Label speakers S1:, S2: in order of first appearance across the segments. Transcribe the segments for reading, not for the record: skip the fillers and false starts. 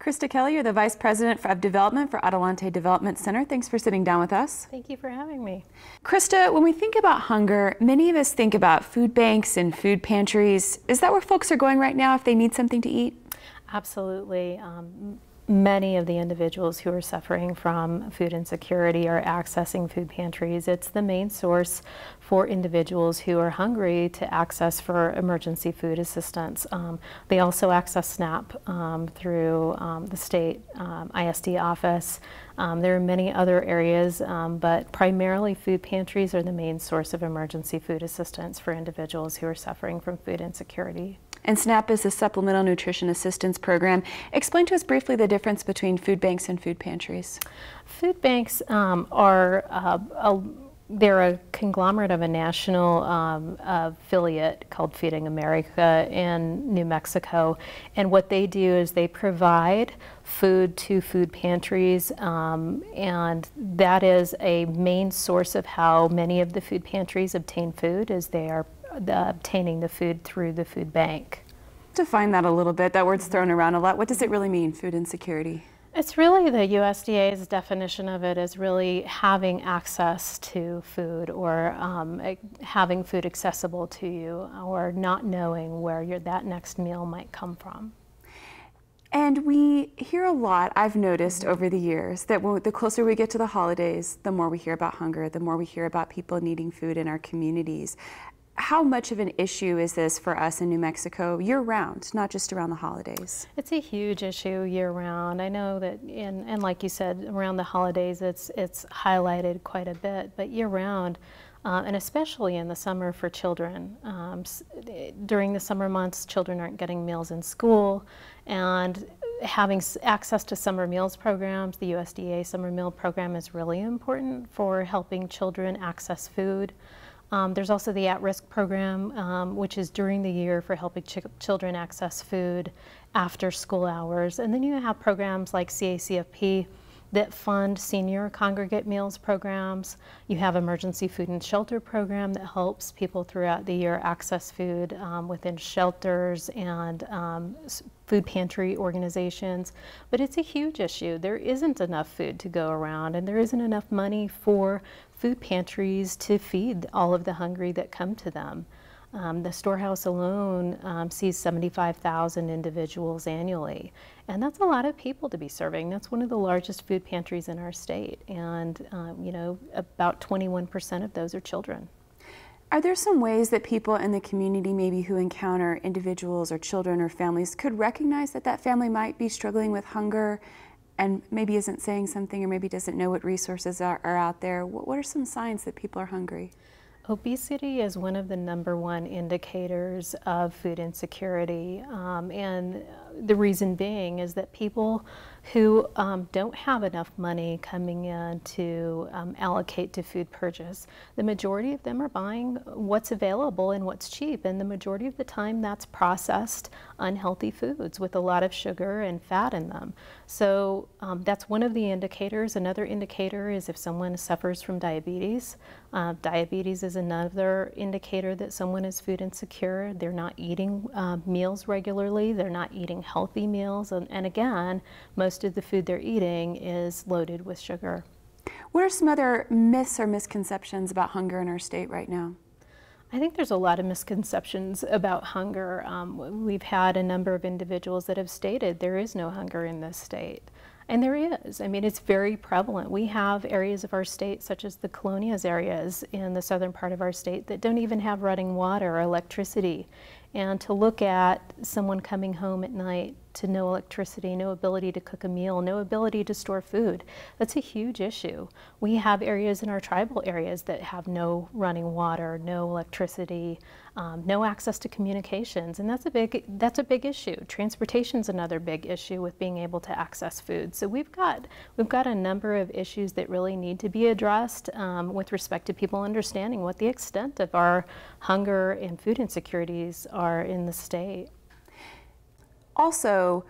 S1: Krista Kelly, you're the Vice President of Development for Adelante Development Center. Thanks for sitting down with us.
S2: Thank you for having me.
S1: Krista, when we think about hunger, many of us think about food banks and food pantries. Is that where folks are going right now if they need something to eat?
S2: Absolutely. Many of the individuals who are suffering from food insecurity are accessing food pantries. It's the main source for individuals who are hungry to access for emergency food assistance. They also access SNAP through the state ISD office. There are many other areas, but primarily food pantries are the main source of emergency food assistance for individuals who are suffering from food insecurity.
S1: And SNAP is a Supplemental Nutrition Assistance Program. Explain to us briefly the difference between food banks and food pantries.
S2: Food banks they're a conglomerate of a national affiliate called Feeding America in New Mexico. And what they do is they provide food to food pantries, and that is a main source of how many of the food pantries obtain food, is they are obtaining the food through the food bank.
S1: Define that a little bit. That word's thrown around a lot. What does it really mean, food insecurity?
S2: It's really the USDA's definition of it as really having access to food, or having food accessible to you, or not knowing where that next meal might come from.
S1: And we hear a lot, I've noticed over the years, that the closer we get to the holidays, the more we hear about hunger, the more we hear about people needing food in our communities. How much of an issue is this for us in New Mexico year-round, not just around the holidays?
S2: It's a huge issue year-round. I know that, and like you said, around the holidays it's highlighted quite a bit, but year-round, and especially in the summer for children. During the summer months, children aren't getting meals in school, and having access to summer meals programs, the USDA Summer Meal Program, is really important for helping children access food. There's also the at-risk program, which is during the year for helping children access food after school hours. And then you have programs like CACFP that fund senior congregate meals programs. You have emergency food and shelter program that helps people throughout the year access food within shelters and food pantry organizations. But it's a huge issue. There isn't enough food to go around, and there isn't enough money for food pantries to feed all of the hungry that come to them. The storehouse alone sees 75,000 individuals annually, and that's a lot of people to be serving. That's one of the largest food pantries in our state, and you know, about 21% of those are children.
S1: Are there some ways that people in the community maybe who encounter individuals or children or families could recognize that that family might be struggling with hunger and maybe isn't saying something, or maybe doesn't know what resources are out there? What are some signs that people are hungry?
S2: Obesity is one of the #1 indicators of food insecurity, and the reason being is that people who don't have enough money coming in to allocate to food purchase, the majority of them are buying what's available and what's cheap, and the majority of the time that's processed, unhealthy foods with a lot of sugar and fat in them. So that's one of the indicators. Another indicator is if someone suffers from diabetes. Diabetes is another indicator that someone is food insecure. They're not eating meals regularly. They're not eating healthy meals. And again, most of the food they're eating is loaded with sugar.
S1: What are some other myths or misconceptions about hunger in our state right now?
S2: I think there's a lot of misconceptions about hunger. We've had a number of individuals that have stated there is no hunger in this state. And there is. I mean, it's very prevalent. We have areas of our state, such as the Colonias areas in the southern part of our state, that don't even have running water or electricity. And to look at someone coming home at night to no electricity, no ability to cook a meal, no ability to store food, that's a huge issue. We have areas in our tribal areas that have no running water, no electricity, no access to communications, and that's a big issue. Transportation's another big issue with being able to access food. So we've got a number of issues that really need to be addressed with respect to people understanding what the extent of our hunger and food insecurities are in the state.
S1: Also,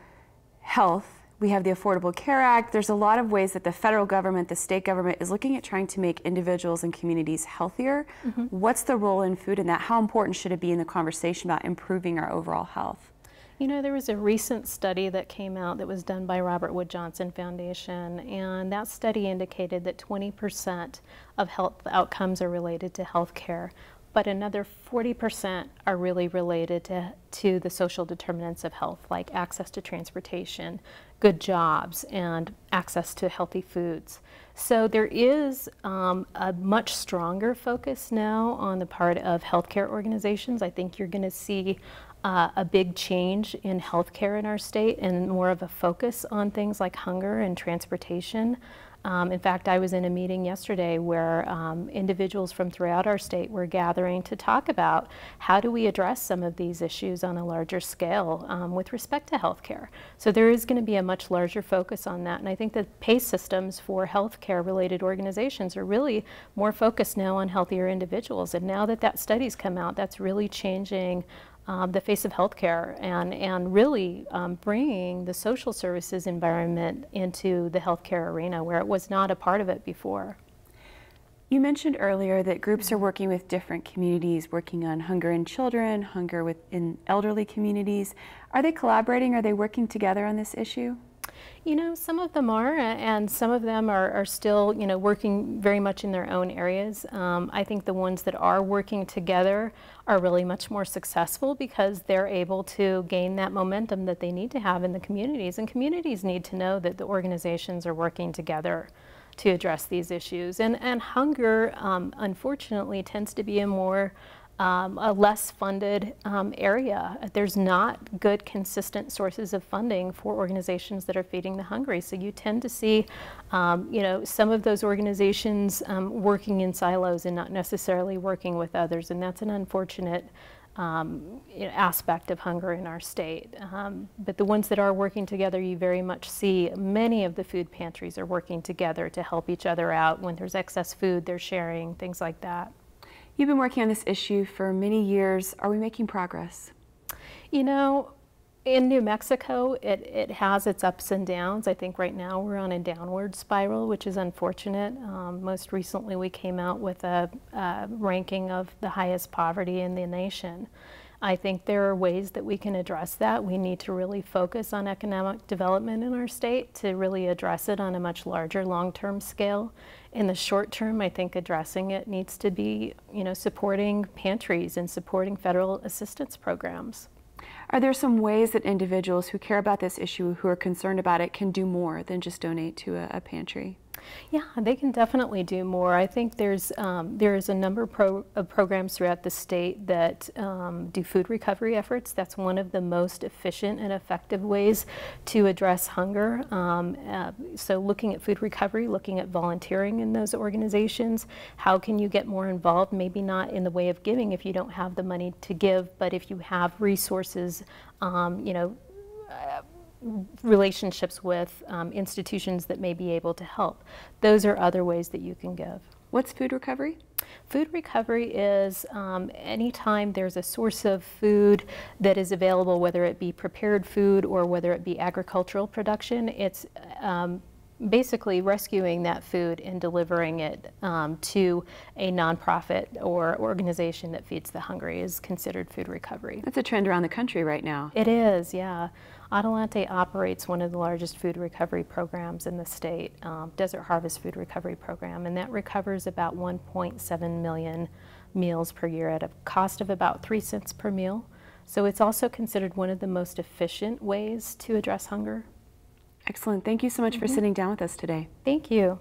S1: health. We have the Affordable Care Act. There's a lot of ways that the federal government, the state government is looking at trying to make individuals and communities healthier. What's the role in food in that? How important should it be in the conversation about improving our overall health?
S2: You know, there was a recent study that came out that was done by Robert Wood Johnson Foundation, and that study indicated that 20% of health outcomes are related to health care, but another 40% are really related to the social determinants of health, like access to transportation, good jobs, and access to healthy foods. So there is a much stronger focus now on the part of healthcare organizations. I think you're going to see a big change in healthcare in our state and more of a focus on things like hunger and transportation. In fact, I was in a meeting yesterday where individuals from throughout our state were gathering to talk about how do we address some of these issues on a larger scale with respect to healthcare. So there is going to be a much larger focus on that, and I think the pay systems for healthcare related organizations are really more focused now on healthier individuals, and now that that study's come out, that's really changing the face of healthcare and really bringing the social services environment into the healthcare arena where it was not a part of it before.
S1: You mentioned earlier that groups are working with different communities, working on hunger in children, hunger in elderly communities. Are they collaborating? Are they working together on this issue?
S2: You know, some of them are, and some of them are still, you know, working very much in their own areas. I think the ones that are working together are really much more successful because they're able to gain that momentum that they need to have in the communities. And communities need to know that the organizations are working together to address these issues. And hunger, unfortunately, tends to be a less funded area. There's not good, consistent sources of funding for organizations that are feeding the hungry. So you tend to see, you know, some of those organizations working in silos and not necessarily working with others, and that's an unfortunate you know, aspect of hunger in our state. But the ones that are working together, you very much see many of the food pantries are working together to help each other out. When there's excess food, they're sharing, things like that.
S1: You've been working on this issue for many years. Are we making progress?
S2: You know, in New Mexico, it has its ups and downs. I think right now we're on a downward spiral, which is unfortunate. Most recently, we came out with a ranking of the highest poverty in the nation. I think there are ways that we can address that. We need to really focus on economic development in our state to really address it on a much larger long-term scale. In the short term, I think addressing it needs to be, you know, supporting pantries and supporting federal assistance programs.
S1: Are there some ways that individuals who care about this issue, who are concerned about it, can do more than just donate to a pantry?
S2: Yeah, they can definitely do more. I think there's a number of programs throughout the state that do food recovery efforts. That's one of the most efficient and effective ways to address hunger. So looking at food recovery, looking at volunteering in those organizations, how can you get more involved? Maybe not in the way of giving if you don't have the money to give, but if you have resources, you know, relationships with institutions that may be able to help. Those are other ways that you can give.
S1: What's food recovery?
S2: Food recovery is anytime there's a source of food that is available, whether it be prepared food or whether it be agricultural production, it's basically rescuing that food and delivering it to a nonprofit or organization that feeds the hungry is considered food recovery.
S1: That's a trend around the country right now.
S2: It is, yeah. Adelante operates one of the largest food recovery programs in the state, Desert Harvest Food Recovery Program, and that recovers about 1.7 million meals per year at a cost of about 3 cents per meal. So it's also considered one of the most efficient ways to address hunger.
S1: Excellent. Thank you so much for sitting down with us today.
S2: Thank you.